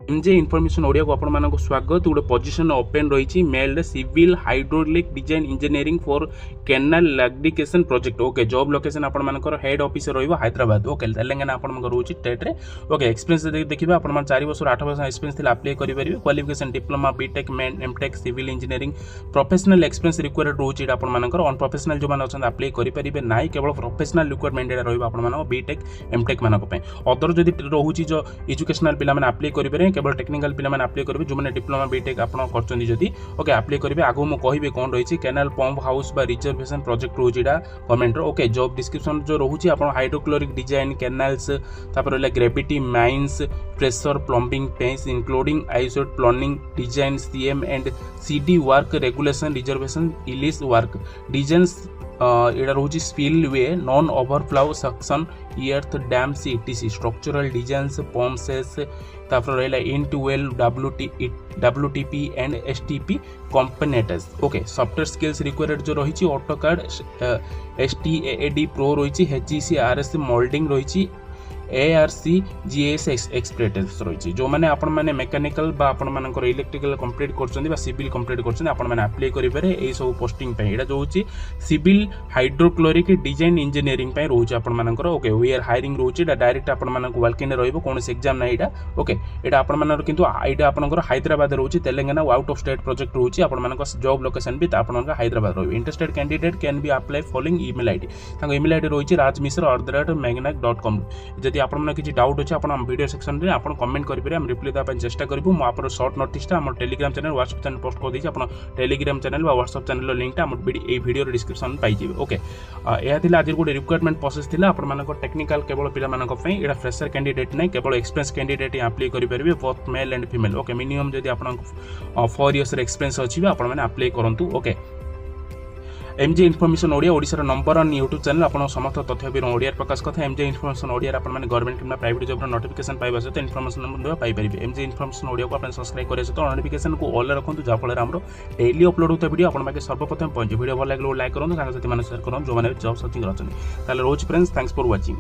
MJ information Odia को आपण मानको स्वागत। गोटे पोजिशन ओपन रही male civil hydraulic design engineering for canal लैग्डिकेशन प्रोजेक्ट। ओके जॉब लोकेशन आपण मानकर हेड ऑफिस रहिबो हैदराबाद। ओके तेलंगाना आपण मानकर रोची स्टेट रे। ओके एक्सपीरियंस देखिबा आपण मान 4 वर्ष 8 वर्ष एक्सपीरियंस थिला अप्लाई करि परिबे। Qualification diploma BTech MTech civil engineering professional experience required रोची आपण मानकर ऑन प्रोफेशनल जो मान अछन अप्लाई करि परिबे नाही केवल प्रोफेशनल रिक्वायरमेंट रहिबो आपण मानको बीटेक एमटेक मानक पे। अदर जदि रोची जो एजुकेशनल पिला माने अप्लाई करि परिबे केवल टेक्निकल पिला माने अप्लाई करिवे जो माने डिप्लोमा बीटेक आपण करचोनी जदी ओके अप्लाई करिवे। आगो मु कहिबे कोन रहिछि कैनाल पंप हाउस बा रिजर्वेशन प्रोजेक्ट रोजिडा गवर्नमेंट रो। ओके जॉब डिस्क्रिप्शन जो रहुछि आपण हाइड्रोक्लोरिक डिजाइन कैनाल्स तापर रहला gravity mains pressure plumbing tanks including आइसोट planning design CM and CD work regulation reservation इलिस वर्क डिजाइन्स एटा रोची spill non overflow suction earth dam CTC structural designs pump सेस तापर रहला in to well WTP and STP components. Okay software skills required जो रही ऑटोकाड एसटीएडी pro रही एचजीसी RS moulding रही एआरसी जीएस एक्सपर्टाइज रही जो मैंने आपण मैंने मेकानिकल बा आपण मानकर इलेक्ट्रिकल कंप्लीट करछन बा सिविल कंप्लीट करछन आपण मैंने अप्लाई करि पारे एई सब पोस्टिंग पे। एटा जो होची सिविल हाइड्रोक्लोरिक डिजाइन इंजीनियरिंग पे रोची आपण मानकर। Okay we are hiring रोची Etah direct आपण मानक वॉक इन रहइबो कोन से एग्जाम ना एटा। ओके एटा आपण मानकर किंतु एटा आपनकर हैदराबाद रोची Telangana out of state project रोची आपण मानकर जॉब लोकेशन भी आपण मानकर हैदराबाद रहइबो। Interested candidate can be apply following email ID तांको ईमेल आईडी रोची rajmisra@magnac.com। जदि आपण मन किछि डाउट अछि आपण वीडियो सेक्शन रे आपण कमेंट करि परिबे हम रिप्लाई दा पय चेष्टा करबो। मु आपण शॉर्ट नोटिस ता हमर Telegram channel WhatsApp channel post कर देछि आपण टेलीग्राम चैनल बा व्हाट्सएप चैनल लिंक ता हमर ए वीडियो डिस्क्रिप्शन पाइ जिवे। ओके एहा थिला आज गोटे रिक्वायरमेंट प्रोसेस थिला आपण मानको टेक्निकल केवल पिला मानको पय एटा फ्रेशर कैंडिडेट नै केवल एक्सपीरियंस कैंडिडेट अप्लाई करि परिबे both male and female. Okay minimum जदि आपण 4 इयर्स रे एक्सपीरियंस अछि आपण माने अप्लाई करंतु। Okay MJ information Odia Odisha number 1 YouTube channel आपण समस्त तथ्य भी ओडिया प्रकाश कथा। एमजे इनफॉरमेशन ओडिया आपण माने गवर्नमेंट किंबा प्राइवेट जॉब रो नोटिफिकेशन पाइबा सहित इनफॉरमेशन पाई परिबे। एमजे इनफॉरमेशन ओडिया को आपण सब्सक्राइब करे सहित नोटिफिकेशन को ऑल रखंतु जा फल हमरो डेली अपलोड होता वीडियो आपण माके सर्वप्रथम पहुंचे। वीडियो भल लागलो लाइक करंतु सांग साथी माने शेयर करंतु जो माने जॉब सर्चिंग रहछन। ताले रोज फ्रेंड्स थैंक्स फॉर वाचिंग।